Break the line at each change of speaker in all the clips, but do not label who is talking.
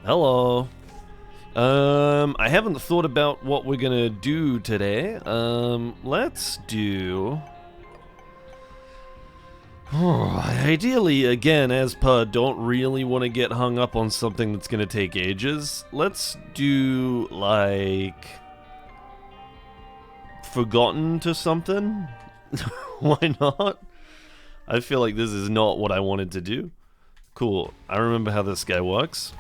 Hello. I haven't thought about what we're gonna do today. Let's do... Ideally, again, as per, don't really want to get hung up on something that's gonna take ages. Let's do, like... Forgotten to something? Why not? I feel like this is not what I wanted to do. Cool. I remember how this guy works.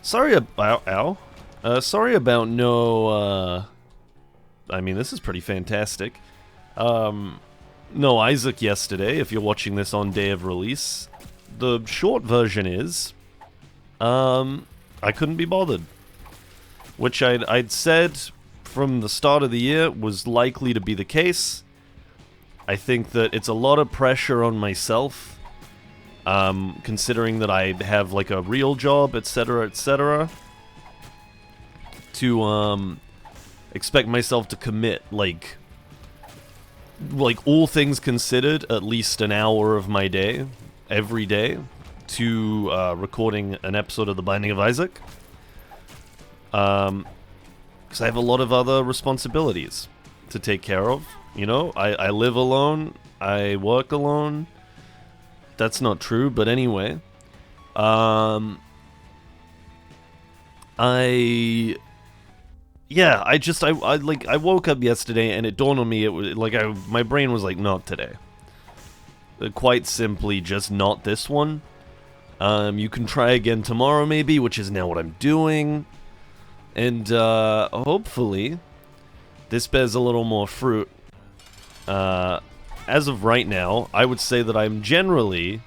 Sorry about... sorry about no, I mean, this is pretty fantastic. No Isaac yesterday, if you're watching this on day of release. The short version is... I couldn't be bothered. Which I'd said from the start of the year was likely to be the case. I think that it's a lot of pressure on myself, considering that I have like a real job, etc., to expect myself to commit like all things considered, at least an hour of my day every day to recording an episode of The Binding of Isaac. Because I have a lot of other responsibilities to take care of. You know, I live alone, I work alone. That's not true, but anyway. I woke up yesterday and it dawned on me, it was like my brain was like, not today. Quite simply, just not this one. You can try again tomorrow maybe, which is now what I'm doing. And hopefully this bears a little more fruit. As of right now, I would say that I'm generally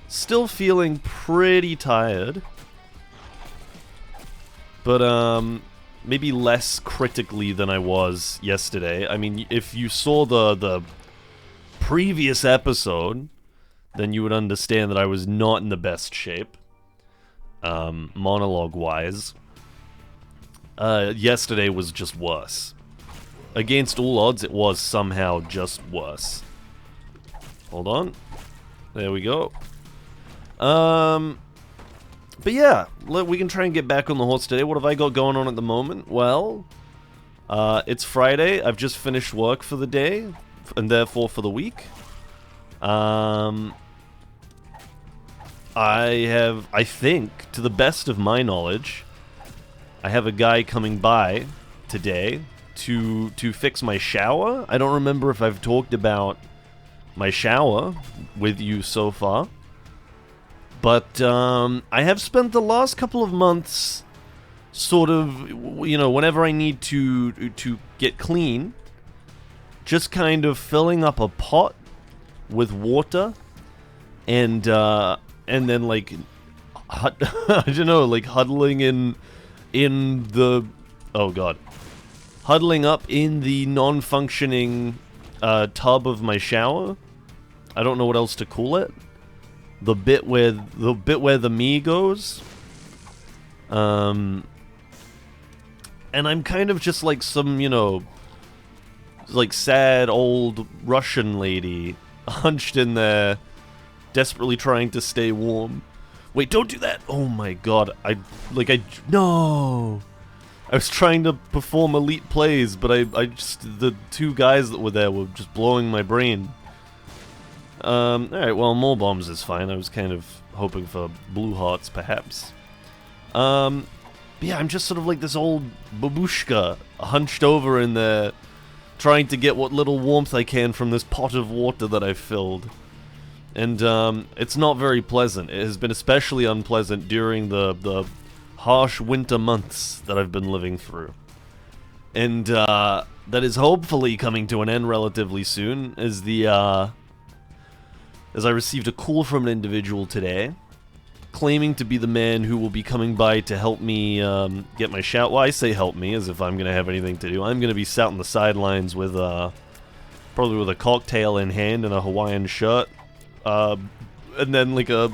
still feeling pretty tired. But maybe less critically than I was yesterday. I mean, if you saw the previous episode, then you would understand that I was not in the best shape, monologue-wise. Yesterday was just worse. Against all odds, it was somehow just worse. Hold on. There we go. But yeah, we can try and get back on the horse today. What have I got going on at the moment? Well, it's Friday. I've just finished work for the day, and therefore for the week. I think, to the best of my knowledge, I have a guy coming by today to fix my shower. I don't remember if I've talked about my shower with you so far. But I have spent the last couple of months sort of, you know, whenever I need to get clean, just kind of filling up a pot with water and then like I don't know, like huddling in the huddling up in the non-functioning tub of my shower. I don't know what else to call it. The bit where the me goes. And I'm kind of just like some, you know, like sad old Russian lady hunched in there, desperately trying to stay warm. Wait, don't do that! Oh my god, no! I was trying to perform elite plays, but the two guys that were there were just blowing my brain. Alright, well, more bombs is fine. I was kind of hoping for blue hearts, perhaps. But yeah, I'm just sort of like this old babushka hunched over in there, trying to get what little warmth I can from this pot of water that I've filled. And, it's not very pleasant. It has been especially unpleasant during the harsh winter months that I've been living through. And, that is hopefully coming to an end relatively soon, as I received a call from an individual today, claiming to be the man who will be coming by to help me get my shower. Well, I say help me as if I'm going to have anything to do. I'm going to be sat on the sidelines with, probably with a cocktail in hand and a Hawaiian shirt, and then like a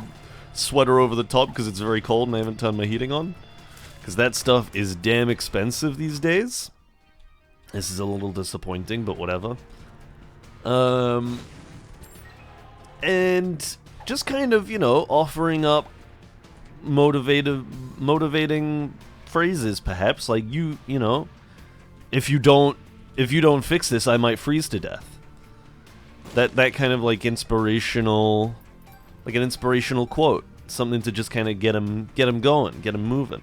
sweater over the top because it's very cold and I haven't turned my heating on. Because that stuff is damn expensive these days. This is a little disappointing, but whatever. And just kind of, you know, offering up motivating phrases, perhaps, like you know, if you don't fix this, I might freeze to death. That kind of like inspirational, like an inspirational quote, something to just kind of get him going, get him moving.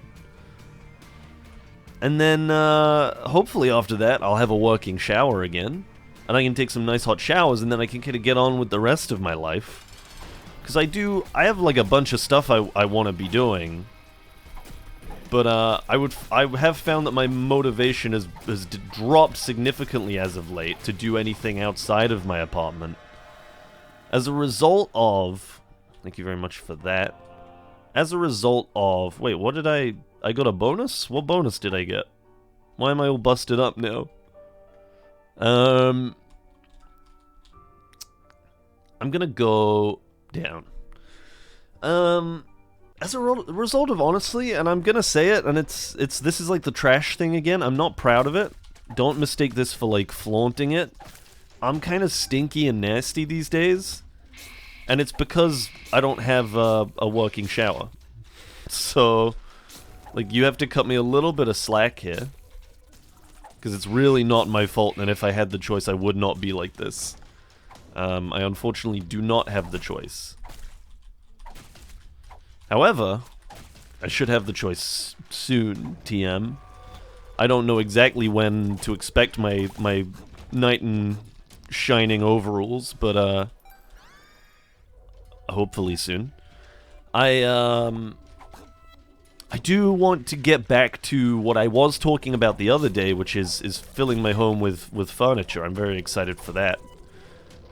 And then hopefully after that, I'll have a working shower again, and I can take some nice hot showers, and then I can kind of get on with the rest of my life. Because I have like a bunch of stuff I want to be doing, but I have found that my motivation has dropped significantly as of late to do anything outside of my apartment. As a result of, thank you very much for that. As a result of, wait, what did I got a bonus? What bonus did I get? Why am I all busted up now? I'm gonna go down. As a result of, honestly, and I'm gonna say it, and this is like the trash thing again, I'm not proud of it. Don't mistake this for like flaunting it. I'm kind of stinky and nasty these days, and it's because I don't have a working shower. So, like, you have to cut me a little bit of slack here, because it's really not my fault, and if I had the choice, I would not be like this. I unfortunately do not have the choice. However, I should have the choice soon, TM. I don't know exactly when to expect my knight in shining overalls, but hopefully soon. I do want to get back to what I was talking about the other day, which is filling my home with furniture. I'm very excited for that.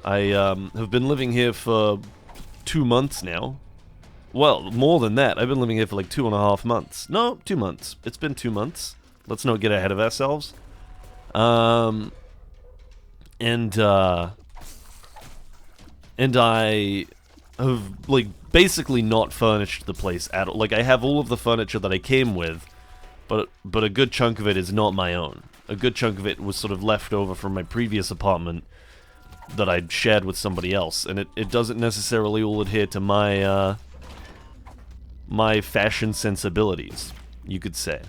I have been living here for 2 months now. Well, more than that. I've been living here for like 2.5 months. No, 2 months. It's been 2 months. Let's not get ahead of ourselves. And I have, like, basically not furnished the place at all. Like, I have all of the furniture that I came with, but a good chunk of it is not my own. A good chunk of it was sort of left over from my previous apartment that I'd shared with somebody else, and it doesn't necessarily all adhere to my, my fashion sensibilities, you could say.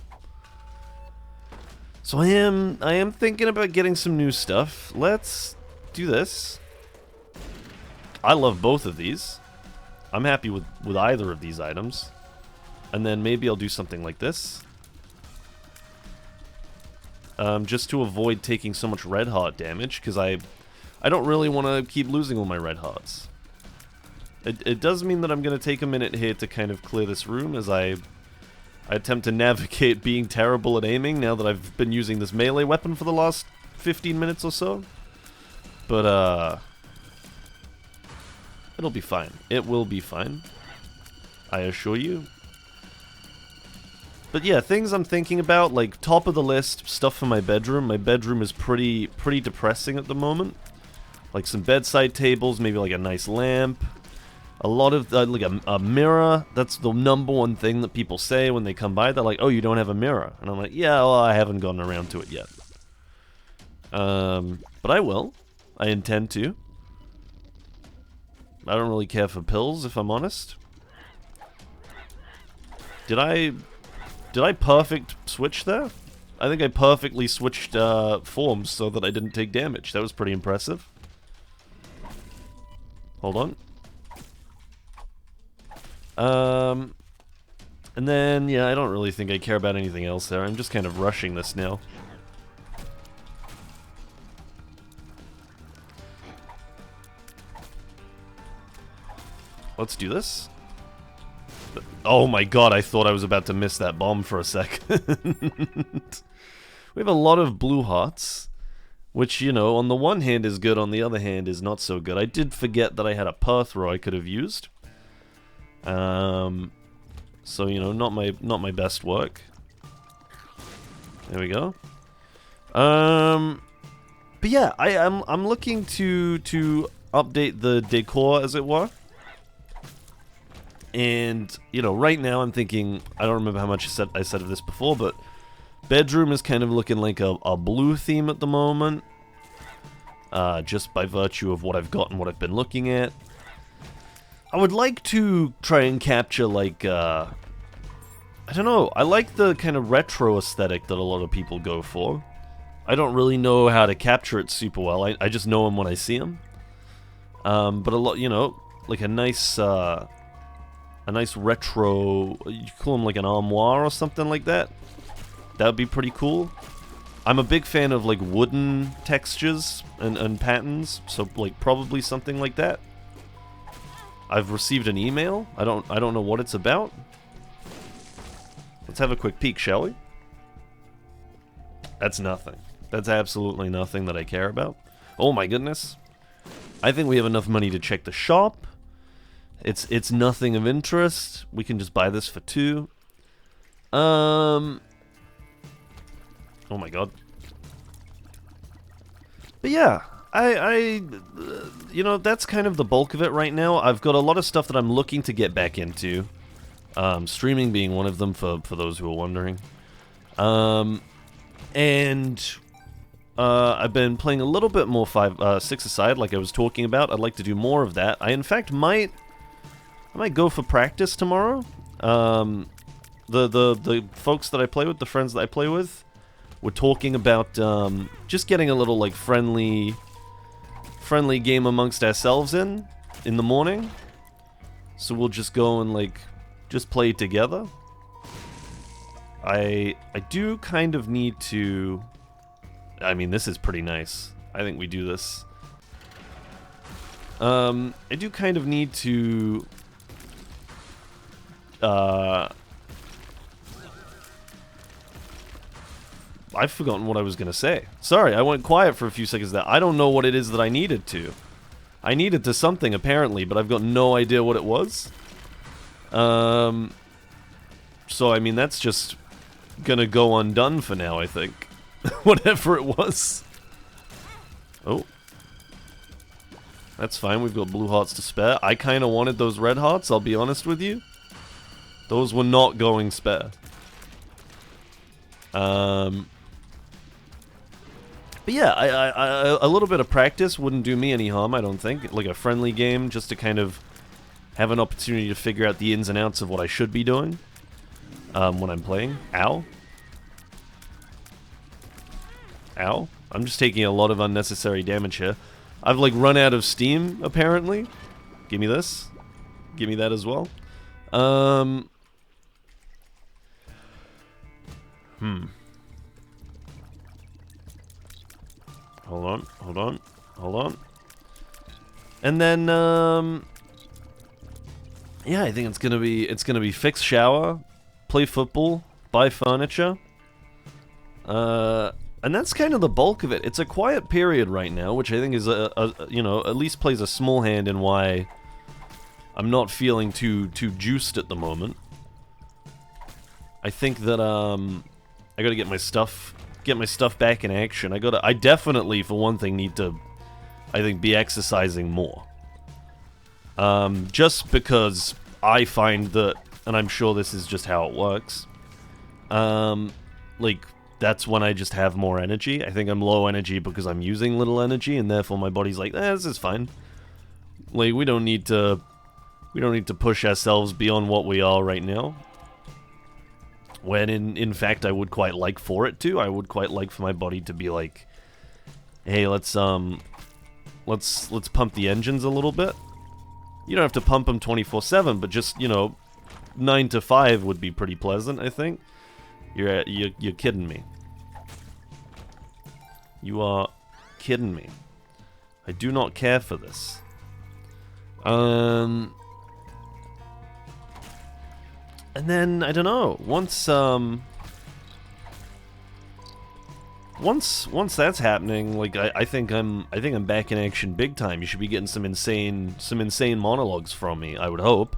So I am thinking about getting some new stuff. Let's do this. I love both of these. I'm happy with either of these items. And then maybe I'll do something like this. Just to avoid taking so much red heart damage, because I don't really want to keep losing all my red hearts. It does mean that I'm going to take a minute here to kind of clear this room as I attempt to navigate being terrible at aiming now that I've been using this melee weapon for the last 15 minutes or so. But, it'll be fine. It will be fine. I assure you. But yeah, things I'm thinking about, like, top of the list, stuff for my bedroom. My bedroom is pretty depressing at the moment. Like some bedside tables, maybe like a nice lamp. A lot of, like a mirror. That's the #1 thing that people say when they come by. They're like, oh, you don't have a mirror. And I'm like, yeah, well, I haven't gotten around to it yet. But I will. I intend to. I don't really care for pills, if I'm honest. Did I perfect switch there? I think I perfectly switched forms so that I didn't take damage. That was pretty impressive. Hold on. And then, yeah, I don't really think I care about anything else there. I'm just kind of rushing this now. Let's do this. Oh my god, I thought I was about to miss that bomb for a second. We have a lot of blue hearts, which, you know, on the one hand is good, on the other hand is not so good. I did forget that I had a path throw I could have used. So, you know, not my best work. There we go. But yeah, I'm looking to update the decor, as it were. And, you know, right now I'm thinking, I don't remember how much I said of this before, but bedroom is kind of looking like a blue theme at the moment. Just by virtue of what I've got and what I've been looking at. I would like to try and capture, like, I don't know. I like the kind of retro aesthetic that a lot of people go for. I don't really know how to capture it super well. I just know them when I see them. But a lot, you know, like a nice retro. You call them like an armoire or something like that. That would be pretty cool. I'm a big fan of like wooden textures and patterns, so like probably something like that. I've received an email. I don't know what it's about. Let's have a quick peek, shall we? That's nothing. That's absolutely nothing that I care about. Oh my goodness. I think we have enough money to check the shop. It's nothing of interest. We can just buy this for 2. Oh my god. But yeah, you know, that's kind of the bulk of it right now. I've got a lot of stuff that I'm looking to get back into. Streaming being one of them, for those who are wondering. I've been playing a little bit more 6-a-side, like I was talking about. I'd like to do more of that. I, in fact, I might go for practice tomorrow. The folks that I play with, the friends that I play with, were talking about just getting a little like friendly game amongst ourselves in the morning. So we'll just go and like just play together. I do kind of need to. I mean, this is pretty nice. I think we do this. I do kind of need to I've forgotten what I was gonna say. Sorry, I went quiet for a few seconds there. I don't know what it is that I needed to. I needed to something, apparently, but I've got no idea what it was. So, I mean, that's just gonna go undone for now, I think. Whatever it was. Oh. That's fine, we've got blue hearts to spare. I kinda wanted those red hearts, I'll be honest with you. Those were not going spare. But yeah, a little bit of practice wouldn't do me any harm, I don't think. Like a friendly game, just to kind of have an opportunity to figure out the ins and outs of what I should be doing when I'm playing. Ow. Ow. I'm just taking a lot of unnecessary damage here. I've like run out of steam, apparently. Give me this. Give me that as well. Hold on, hold on, hold on. And then, yeah, I think it's gonna be fix shower, play football, buy furniture. And that's kind of the bulk of it. It's a quiet period right now, which I think is you know, at least plays a small hand in why I'm not feeling too juiced at the moment. I think that I gotta get my stuff back in action. I definitely, for one thing, need to, I think, be exercising more. Just because I find that, and I'm sure this is just how it works, like, that's when I just have more energy. I think I'm low energy because I'm using little energy, and therefore my body's like, this is fine. Like, we don't need to push ourselves beyond what we are right now. When in fact I would quite like for it to. I would quite like for my body to be like, hey, let's pump the engines a little bit. You don't have to pump them 24/7, but just, you know, 9 to 5 would be pretty pleasant, I think. You're kidding me. You are kidding me. I do not care for this. And then, I don't know, once that's happening, like, I think I'm back in action big time. You should be getting some insane monologues from me, I would hope.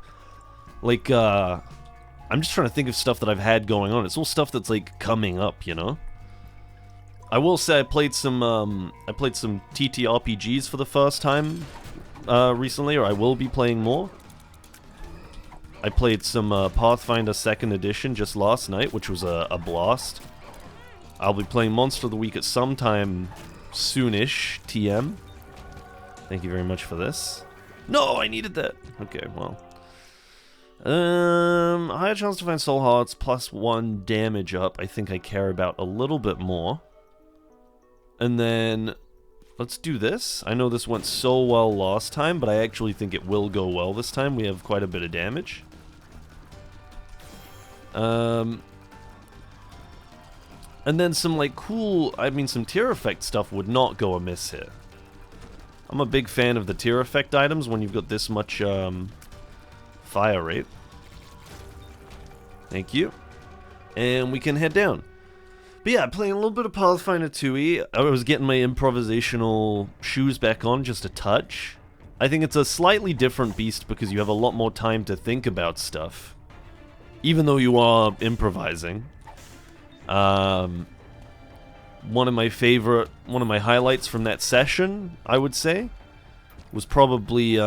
Like, I'm just trying to think of stuff that I've had going on. It's all stuff that's, like, coming up, you know? I will say I played some TTRPGs for the first time recently, or I will be playing more. I played some Pathfinder 2nd Edition just last night, which was a blast. I'll be playing Monster of the Week at some time soonish, TM. Thank you very much for this. No, I needed that. Okay, well. Higher chance to find soul hearts, +1 damage up. I think I care about a little bit more. And then, let's do this. I know this went so well last time, but I actually think it will go well this time. We have quite a bit of damage. And then some, like, cool, I mean, some tear effect stuff would not go amiss here. I'm a big fan of the tear effect items when you've got this much, fire rate. Thank you. And we can head down. But yeah, playing a little bit of Pathfinder 2e. I was getting my improvisational shoes back on just a touch. I think it's a slightly different beast because you have a lot more time to think about stuff. Even though you are improvising. One of my highlights from that session, I would say, was probably,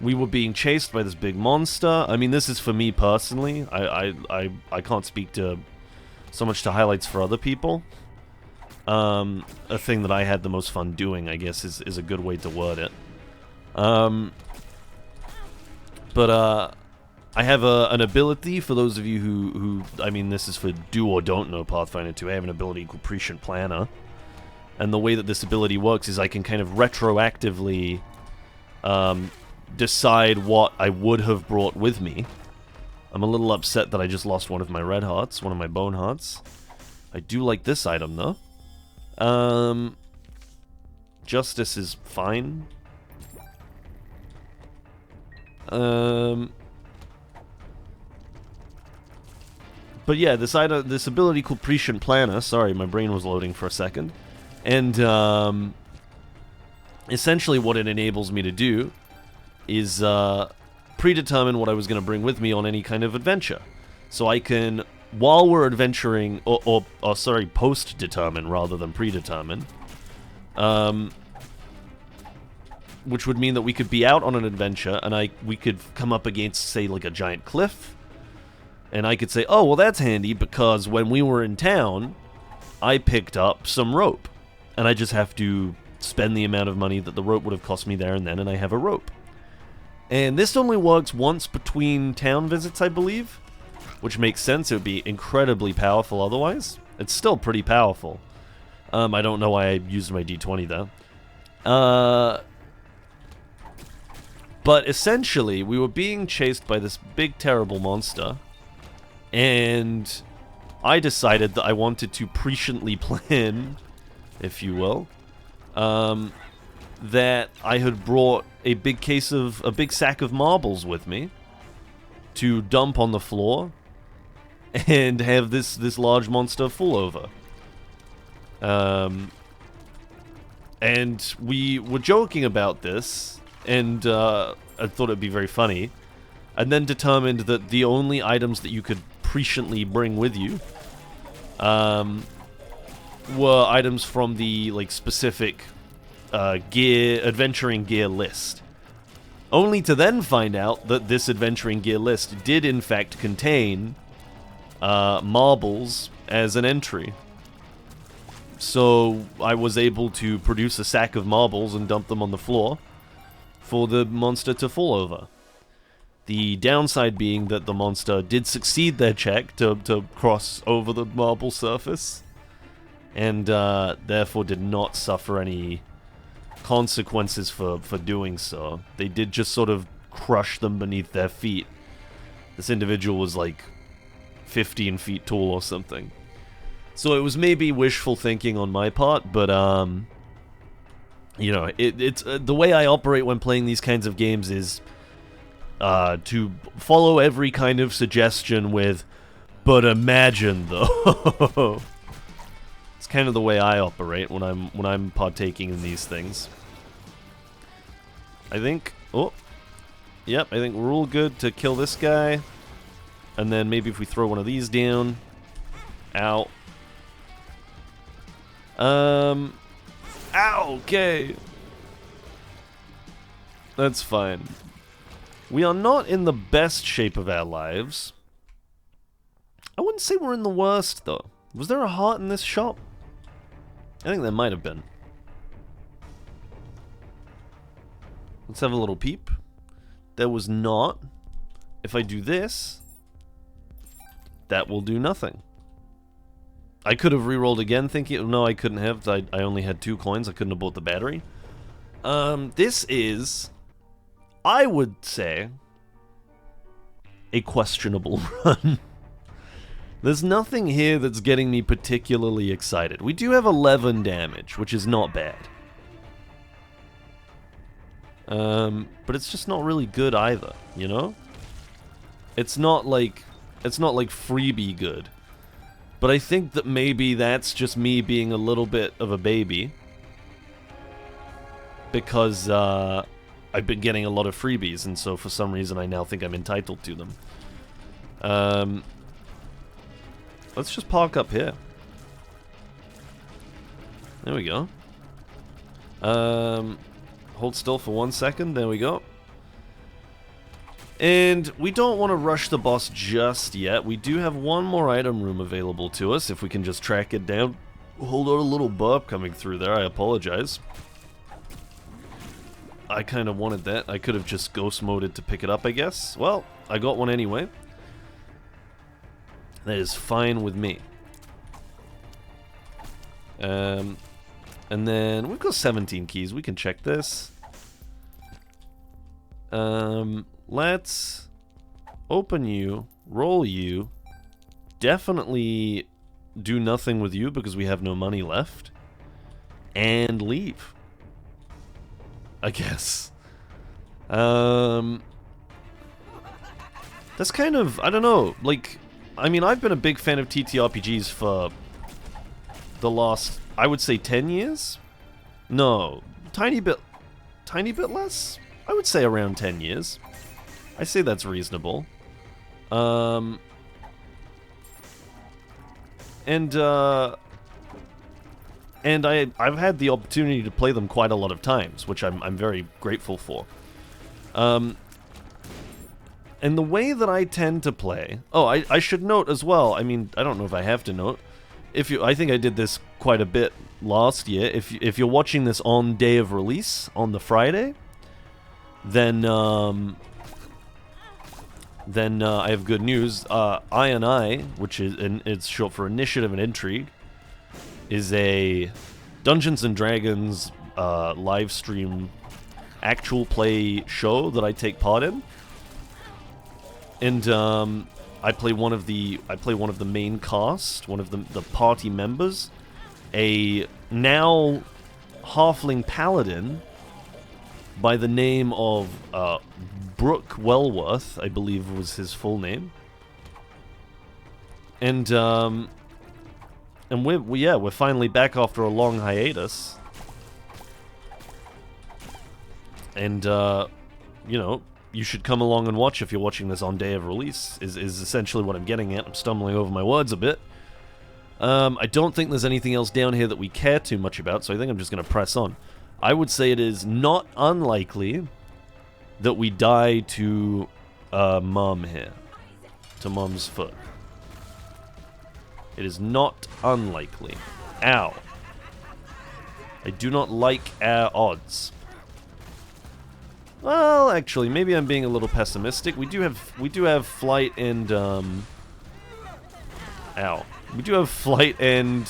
we were being chased by this big monster. I mean, this is for me personally. I can't speak to so much to highlights for other people. A thing that I had the most fun doing, I guess, is a good way to word it. But I have an ability, for those of you who, I mean, this is for do or don't know Pathfinder 2, I have an ability called Prescient Planner. And the way that this ability works is I can kind of retroactively decide what I would have brought with me. I'm a little upset that I just lost one of my red hearts, one of my bone hearts. I do like this item, though. Justice is fine. But yeah, this ability called Prescient Planner, sorry, my brain was loading for a second. And essentially what it enables me to do is predetermine what I was going to bring with me on any kind of adventure. So I can, while we're adventuring, or sorry, post-determine rather than predetermine, which would mean that we could be out on an adventure and we could come up against, say, like a giant cliff, and I could say, oh, well, that's handy because when we were in town, I picked up some rope, and I just have to spend the amount of money that the rope would have cost me there and then, and I have a rope. And this only works once between town visits, I believe, which makes sense. It would be incredibly powerful otherwise. It's still pretty powerful. I don't know why I used my D20 though. But essentially, we were being chased by this big, terrible monster, and I decided that I wanted to presciently plan, if you will, that I had brought a big sack of marbles with me to dump on the floor and have this large monster fall over. And we were joking about this, and I thought it'd be very funny, and then determined that the only items that you could presciently bring with you were items from the specific adventuring gear list. Only to then find out that this adventuring gear list did in fact contain marbles as an entry. So I was able to produce a sack of marbles and dump them on the floor for the monster to fall over. The downside being that the monster did succeed their check to cross over the marble surface, and therefore did not suffer any consequences for doing so. They did just sort of crush them beneath their feet. This individual was like 15 feet tall or something. So it was maybe wishful thinking on my part, but you know, it's the way I operate when playing these kinds of games is to follow every kind of suggestion with, but imagine though. It's kind of the way I operate when I'm partaking in these things. I think, I think we're all good to kill this guy, and then maybe if we throw one of these down, ow. Ow, okay. That's fine. We are not in the best shape of our lives. I wouldn't say we're in the worst, though. Was there a heart in this shop? I think there might have been. Let's have a little peep. There was not. if I do this, that will do nothing. I could have re-rolled again thinking... No, I couldn't have. I only had 2 coins. I couldn't have bought the battery. This is, I would say, a questionable run. There's nothing here that's getting me particularly excited. We do have 11 damage, which is not bad. But it's just not really good either, you know? It's not like freebie good. But I think that maybe that's just me being a little bit of a baby. Because I've been getting a lot of freebies, and so for some reason I now think I'm entitled to them. Let's just park up here. There we go. Hold still for 1 second. There we go. And we don't want to rush the boss just yet. We do have one more item room available to us, if we can just track it down. Hold on, a little burp coming through there. I apologize. I kind of wanted that. I could have just ghost moded to pick it up, I guess. Well, I got one anyway. That is fine with me. And then we've got 17 keys. We can check this. Let's open you, roll you, definitely do nothing with you because we have no money left, and leave. I guess. That's kind of, I don't know, like, I mean, I've been a big fan of TTRPGs for the last, I would say 10 years? No, tiny bit less? I would say around 10 years. I say that's reasonable. And I've had the opportunity to play them quite a lot of times, which I'm very grateful for. And the way that I tend to play... Oh, I should note as well, I mean, I don't know if I have to note. I think I did this quite a bit last year. If you're watching this on day of release, on the Friday, then I have good news. I&I, which is it's short for Initiative and Intrigue, is a Dungeons and Dragons live stream actual play show that I take part in. And I play one of the main cast, one of the party members, a now halfling paladin by the name of Brooke Wellworth, I believe was his full name. And we're finally back after a long hiatus. And you know, you should come along and watch if you're watching this on day of release, is essentially what I'm getting at. I'm stumbling over my words a bit. I don't think there's anything else down here that we care too much about, so I think I'm just going to press on. I would say it is not unlikely that we die to Mum here. To Mum's foot. It is not unlikely. Ow. I do not like our odds. Well, actually, maybe I'm being a little pessimistic. We do have flight and ow. We do have flight and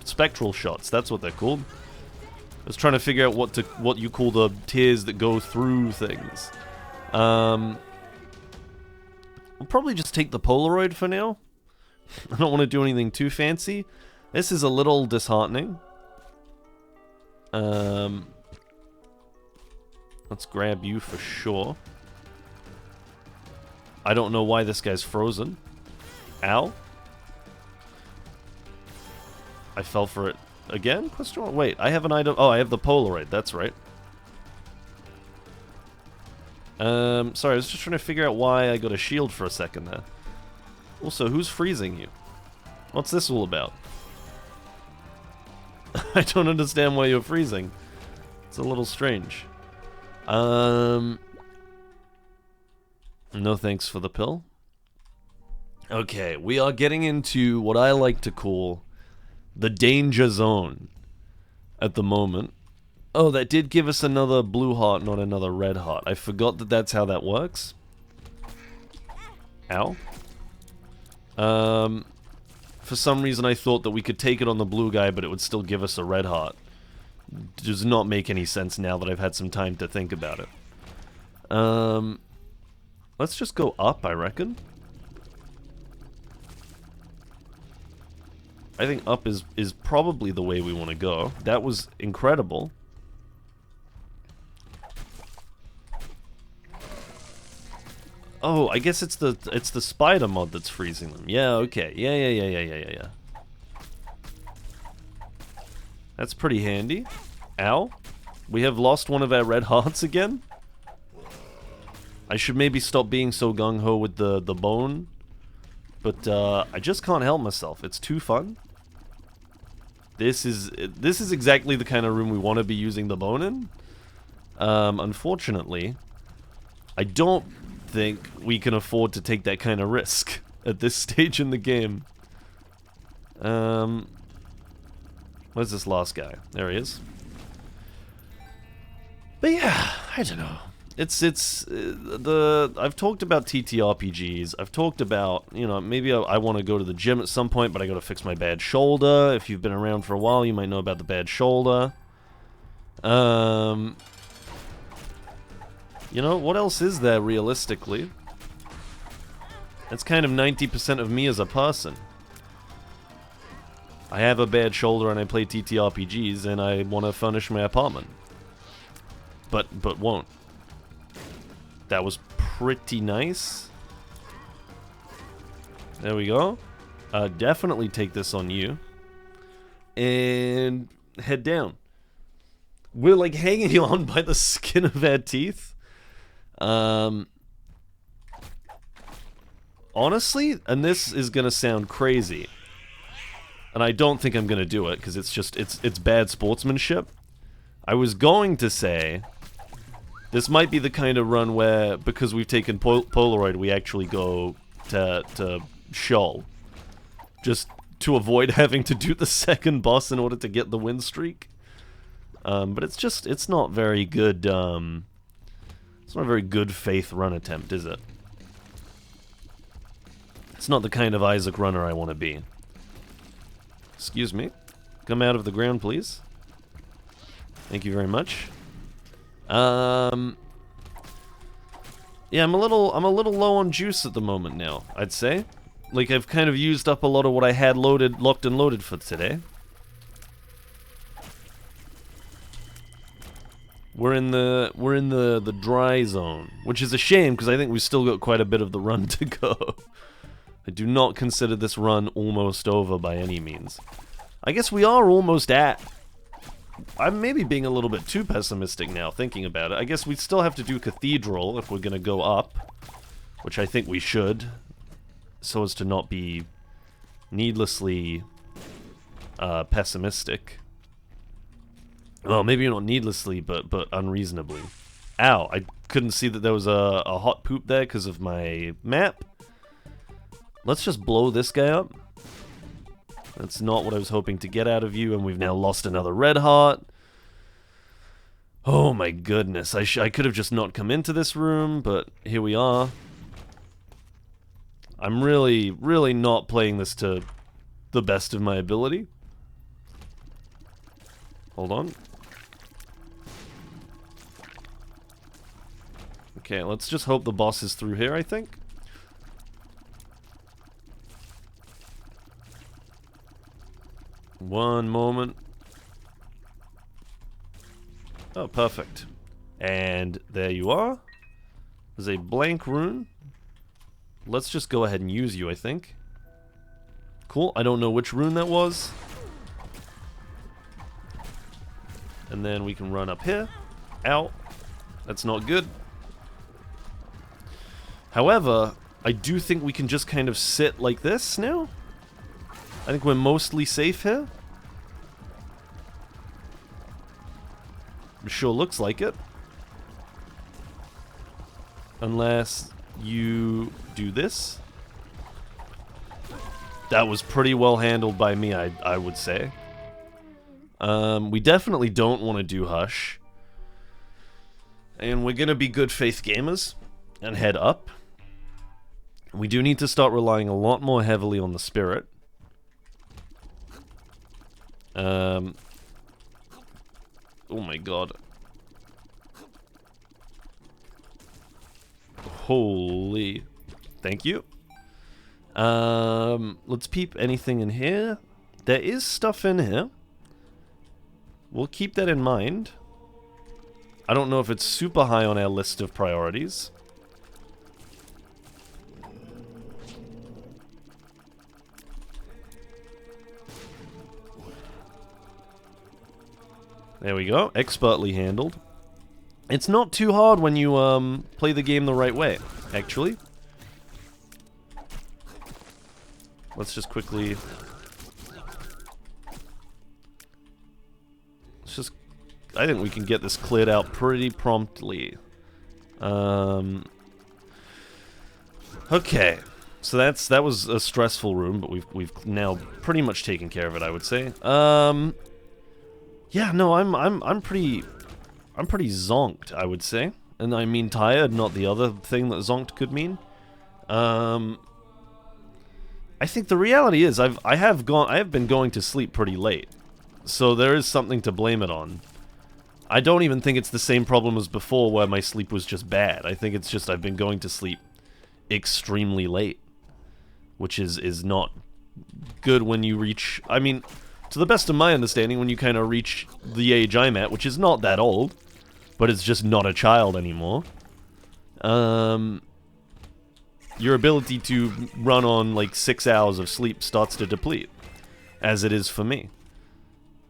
spectral shots. That's what they're called. I was trying to figure out what you call the tears that go through things. We'll probably just take the Polaroid for now. I don't want to do anything too fancy. This is a little disheartening. Let's grab you for sure. I don't know why this guy's frozen. Ow. I fell for it again? Question mark? Wait, I have an item. Oh, I have the Polaroid. That's right. Sorry, I was just trying to figure out why I got a shield for a second there. Also, who's freezing you? What's this all about? I don't understand why you're freezing. It's a little strange. No thanks for the pill. Okay, we are getting into what I like to call the danger zone at the moment. Oh, that did give us another blue heart, not another red heart. I forgot that that's how that works. Ow. For some reason I thought that we could take it on the blue guy, but it would still give us a red heart. Does not make any sense now that I've had some time to think about it. Let's just go up, I reckon. I think up is probably the way we want to go. That was incredible. Oh, I guess it's the spider mod that's freezing them. Yeah, okay. Yeah. That's pretty handy. Ow. We have lost one of our red hearts again. I should maybe stop being so gung-ho with the bone. But I just can't help myself. It's too fun. This is exactly the kind of room we want to be using the bone in. Unfortunately, I don't think we can afford to take that kind of risk at this stage in the game. Where's this last guy? There he is. But yeah, I don't know. I've talked about TTRPGs. I've talked about, you know, maybe I want to go to the gym at some point, but I got to fix my bad shoulder. If you've been around for a while, you might know about the bad shoulder. You know, what else is there realistically? That's kind of 90% of me as a person. I have a bad shoulder and I play TTRPGs and I want to furnish my apartment. But won't. That was pretty nice. There we go. Definitely take this on you. And head down. We're like hanging on by the skin of our teeth. Honestly, and this is gonna sound crazy, and I don't think I'm gonna do it because it's bad sportsmanship. I was going to say this might be the kind of run where, because we've taken Polaroid, we actually go to Shoal, just to avoid having to do the second boss in order to get the win streak. But it's not very good. It's not a very good faith run attempt, is it? It's not the kind of Isaac runner I want to be. Excuse me. Come out of the ground, please. Thank you very much. Yeah, I'm a little low on juice at the moment now, I'd say. Like, I've kind of used up a lot of what I had locked and loaded for today. We're in the dry zone, which is a shame because I think we've still got quite a bit of the run to go. I do not consider this run almost over by any means. I guess we are almost at... I'm maybe being a little bit too pessimistic now, thinking about it. I guess we still have to do Cathedral if we're going to go up, which I think we should, so as to not be needlessly pessimistic. Well, maybe not needlessly, but unreasonably. Ow, I couldn't see that there was a hot poop there because of my map. Let's just blow this guy up. That's not what I was hoping to get out of you, and we've now lost another red heart. Oh my goodness, I could have just not come into this room, but here we are. I'm really, really not playing this to the best of my ability. Hold on. Okay, let's just hope the boss is through here, I think. One moment. Oh, perfect. And there you are. There's a blank rune. Let's just go ahead and use you, I think. Cool, I don't know which rune that was. And then we can run up here. Ow. That's not good. However, I do think we can just kind of sit like this now. I think we're mostly safe here. It sure looks like it. Unless you do this. That was pretty well handled by me, I would say. We definitely don't want to do Hush. And we're going to be good faith gamers and head up. We do need to start relying a lot more heavily on the spirit. Oh my god. Holy. Thank you. Let's peep anything in here. There is stuff in here. We'll keep that in mind. I don't know if it's super high on our list of priorities. There we go. Expertly handled. It's not too hard when you play the game the right way, actually. Let's just quickly... I think we can get this cleared out pretty promptly. Okay. So that was a stressful room, but we've now pretty much taken care of it, I would say. Yeah, no, I'm pretty zonked, I would say. And I mean tired, not the other thing that zonked could mean. I think the reality is I have been going to sleep pretty late. So there is something to blame it on. I don't even think it's the same problem as before where my sleep was just bad. I think it's just I've been going to sleep extremely late. Which is not good when you reach... I mean, to the best of my understanding, when you kind of reach the age I'm at, which is not that old, but it's just not a child anymore, your ability to run on like 6 hours of sleep starts to deplete, as it is for me.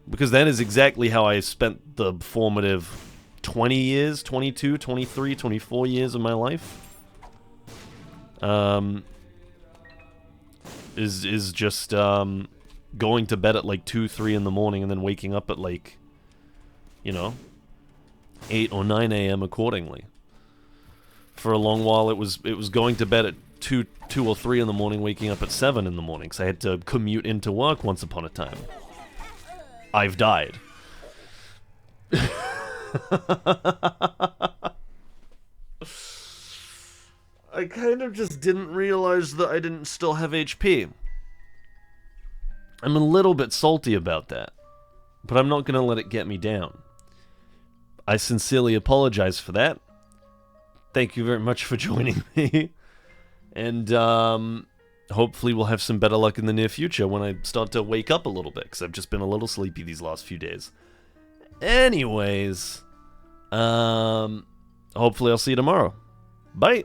Because that is exactly how I spent the formative 20 years, 22, 23, 24 years of my life. Is just going to bed at like 2, 3 in the morning and then waking up at like, you know, 8 or 9 a.m. accordingly. For a long while it was going to bed at 2 or 3 in the morning, waking up at 7 in the morning, because I had to commute into work once upon a time. I've died. I kind of just didn't realize that I didn't still have HP. I'm a little bit salty about that, but I'm not going to let it get me down. I sincerely apologize for that. Thank you very much for joining me. And hopefully we'll have some better luck in the near future when I start to wake up a little bit, because I've just been a little sleepy these last few days. Anyways, hopefully I'll see you tomorrow. Bye!